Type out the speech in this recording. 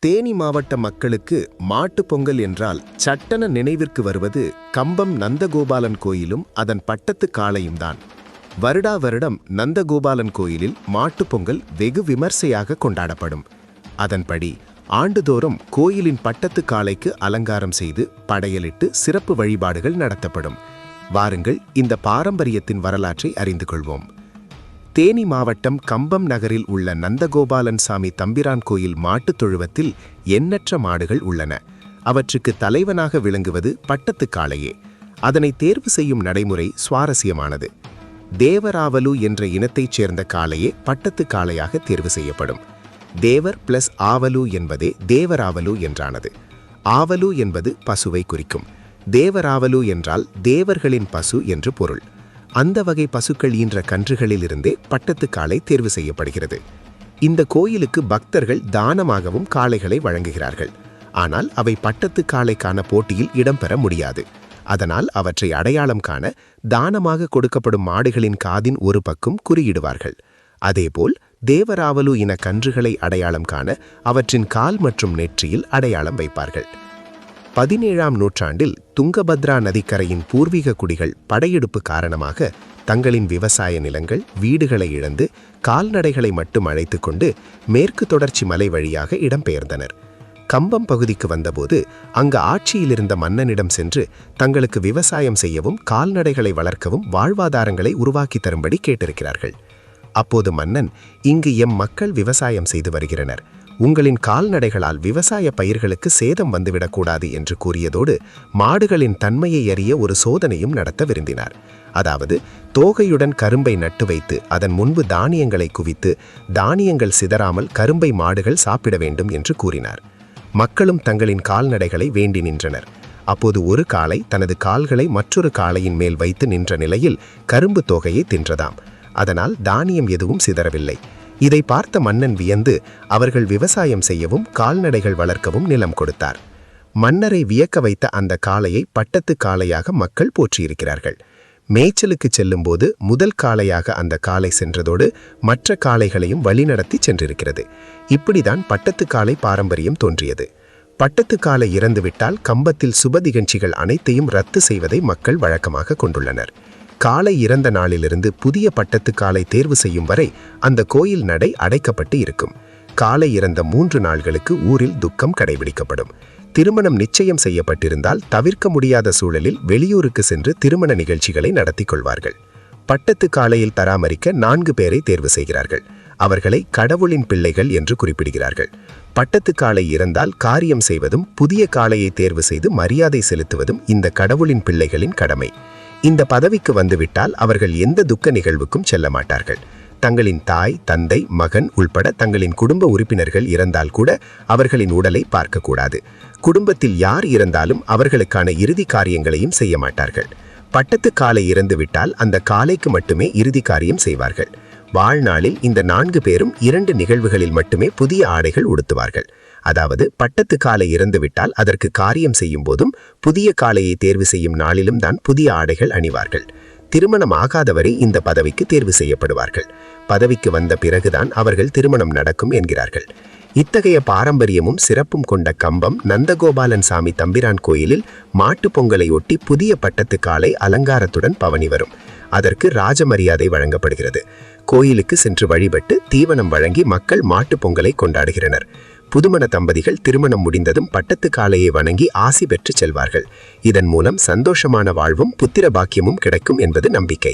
தேனி மாவட்ட மக்களுக்கு மாட்டுப் பொங்கல் என்றால் சட்டென நினைவிற்கு வருவது கம்பம் நந்தகோபாலன் கோயிலும் அதன் பட்டத்து காளையும் தான். வருடா வருடம் நந்தகோபாலன் கோயிலில் மாட்டுப் பொங்கல் வெகு விமர்சையாக கொண்டாடப்படும். அதன்படி ஆண்டுதோறும் கோயிலின் பட்டத்து காளைக்கு அலங்காரம் செய்து படையலிட்டு சிறப்பு வழிபாடுகள் நடத்தப்படும். வாருங்கள், இந்த பாரம்பரியத்தின் வரலாற்றை அறிந்து கொள்வோம். தேனி மாவட்டம் கம்பம் நகரில் உள்ள நந்தகோபாலன் சாமி தம்பிரான் கோயில் மாட்டுத் தொழுவத்தில் எண்ணற்ற மாடுகள் உள்ளன. அவற்றுக்கு தலைவனாக விளங்குவது பட்டத்து காளையே. அதனை தேர்வு செய்யும் நடைமுறை சுவாரஸ்யமானது. தேவராவலு என்ற இனத்தைச் சேர்ந்த காளையே பட்டத்து காளையாக தேர்வு செய்யப்படும். தேவர் பிளஸ் ஆவலு என்பதே தேவராவலு என்றானது. ஆவலு என்பது பசுவை குறிக்கும். தேவராவலு என்றால் தேவர்களின் பசு என்று பொருள். அந்த வகை பசுக்கள் ஈன்ற கன்றுகளிலிருந்தே பட்டத்து காளை தேர்வு செய்யப்படுகிறது. இந்த கோயிலுக்கு பக்தர்கள் தானமாகவும் காளைகளை வழங்குகிறார்கள். ஆனால் அவை பட்டத்து காளைக்கான போட்டியில் இடம்பெற முடியாது. அதனால் அவற்றை அடையாளம் காண தானமாக கொடுக்கப்படும் மாடுகளின் காதின் ஒரு பக்கம் குறியிடுவார்கள். அதேபோல் தேவராவலு இன கன்றுகளை அடையாளம் காண அவற்றின் கால் மற்றும் நெற்றியில் அடையாளம் வைப்பார்கள். 17ஆம் நூற்றாண்டில் துங்கபத்ரா நதிக்கரையின் பூர்வீக குடிகள் படையெடுப்பு காரணமாக தங்களின் விவசாய நிலங்கள், வீடுகளை இழந்து கால்நடைகளை மட்டும் அழைத்து கொண்டு மேற்கு தொடர்ச்சி மலை வழியாக இடம்பெயர்ந்தனர். கம்பம் பகுதிக்கு வந்தபோது அங்கு ஆட்சியிலிருந்த மன்னனிடம் சென்று தங்களுக்கு விவசாயம் செய்யவும் கால்நடைகளை வளர்க்கவும் வாழ்வாதாரங்களை உருவாக்கி தரும்படி கேட்டிருக்கிறார்கள். அப்போது மன்னன், இங்கு எம் மக்கள் விவசாயம் செய்து வருகிறனர், உங்களின் கால்நடைகளால் விவசாய பயிர்களுக்கு சேதம் வந்துவிடக்கூடாது என்று கூறியதோடு மாடுகளின் தன்மையை அறிய ஒரு சோதனையும் நடத்த விரும்பினார். அதாவது தோகையுடன் கரும்பை நட்டு வைத்து அதன் முன்பு தானியங்களை குவித்து தானியங்கள் சிதறாமல் கரும்பை மாடுகள் சாப்பிட வேண்டும் என்று கூறினார். மக்களும் தங்களின் கால்நடைகளை வேண்டி நின்றனர். அப்போது ஒரு காளை தனது கால்களை மற்றொரு காளையின் மேல் வைத்து நின்ற நிலையில் கரும்பு தோகையை தின்றதாம். அதனால் தானியம் எதுவும் சிதறவில்லை. இதை பார்த்த மன்னன் வியந்து அவர்கள் விவசாயம் செய்யவும் கால்நடைகள் வளர்க்கவும் நிலம் கொடுத்தார். மன்னரை வியக்க வைத்த அந்த காளையை பட்டத்து காளையாக மக்கள் போற்றியிருக்கிறார்கள். மேய்ச்சலுக்கு செல்லும்போது முதல் காளையாக அந்த காளை சென்றதோடு மற்ற காளைகளையும் வழிநடத்தி சென்றிருக்கிறது. இப்படிதான் பட்டத்து காளை பாரம்பரியம் தோன்றியது. பட்டத்து காளை இறந்துவிட்டால் கம்பத்தில் சுப நிகழ்ச்சிகள் அனைத்தையும் ரத்து செய்வதை மக்கள் வழக்கமாக கொண்டுள்ளனர். காளை இறந்த நாளிலிருந்து புதிய பட்டத்து காளை தேர்வு செய்யும் வரை அந்த கோயில் நடை அடைக்கப்பட்டு இருக்கும். காளை இறந்த 3 நாள்களுக்கு ஊரில் துக்கம் கடைபிடிக்கப்படும். திருமணம் நிச்சயம் செய்யப்பட்டிருந்தால் தவிர்க்க முடியாத சூழலில் வெளியூருக்கு சென்று திருமண நிகழ்ச்சிகளை நடத்தி கொள்வார்கள். பட்டத்து காளையில் பராமரிக்க 4 பேரை தேர்வு செய்கிறார்கள். அவர்களை கடவுளின் பிள்ளைகள் என்று குறிப்பிடுகிறார்கள். பட்டத்து காளை இறந்தால் காரியம் செய்வதும் புதிய காளையை தேர்வு செய்து மரியாதை செலுத்துவதும் இந்த கடவுளின் பிள்ளைகளின் கடமை. இந்த பதவிக்கு வந்துவிட்டால் அவர்கள் எந்த துக்க நிகழ்வுக்கும் செல்ல மாட்டார்கள். தங்களின் தாய், தந்தை, மகன் உள்பட தங்களின் குடும்ப உறுப்பினர்கள் இறந்தால் கூட அவர்களின் உடலை பார்க்கக்கூடாது. குடும்பத்தில் யார் இறந்தாலும் அவர்களுக்கான இறுதி காரியங்களையும் செய்ய மாட்டார்கள். பட்டத்து காளை இறந்துவிட்டால் அந்த காளைக்கு மட்டுமே இறுதி காரியம் செய்வார்கள். வாழ்நாளில் இந்த 4 பேரும் 2 நிகழ்வுகளில் மட்டுமே புதிய ஆடைகள் உடுத்துவார்கள். அதாவது பட்டத்து காளை இறந்துவிட்டால் அதற்கு காரியம் செய்யும் போதும் புதிய காளையை தேர்வு செய்யும் நாளிலும் தான் புதிய ஆடைகள் அணிவார்கள். திருமணம் ஆகாதவரை இந்த பதவிக்கு தேர்வு செய்யப்படுவார்கள். பதவிக்கு வந்த பிறகுதான் அவர்கள் திருமணம் நடக்கும் என்கிறார்கள். இத்தகைய பாரம்பரியமும் சிறப்பும் கொண்ட கம்பம் நந்தகோபாலன் சாமி தம்பிரான் கோயிலில் மாட்டுப் பொங்கலை ஒட்டி புதிய பட்டத்து காளை அலங்காரத்துடன் பவனி வரும். அதற்கு ராஜமரியாதை வழங்கப்படுகிறது. கோயிலுக்கு சென்று வழிபட்டு தீவனம் வழங்கி மக்கள் மாட்டுப் பொங்கலை கொண்டாடுகிறனர். புதுமண தம்பதிகள் திருமணம் முடிந்ததும் பட்டத்து காளையை வணங்கி ஆசி பெற்று செல்வார்கள். இதன் மூலம் சந்தோஷமான வாழ்வும் புத்திர பாக்கியமும் கிடைக்கும் என்பது நம்பிக்கை.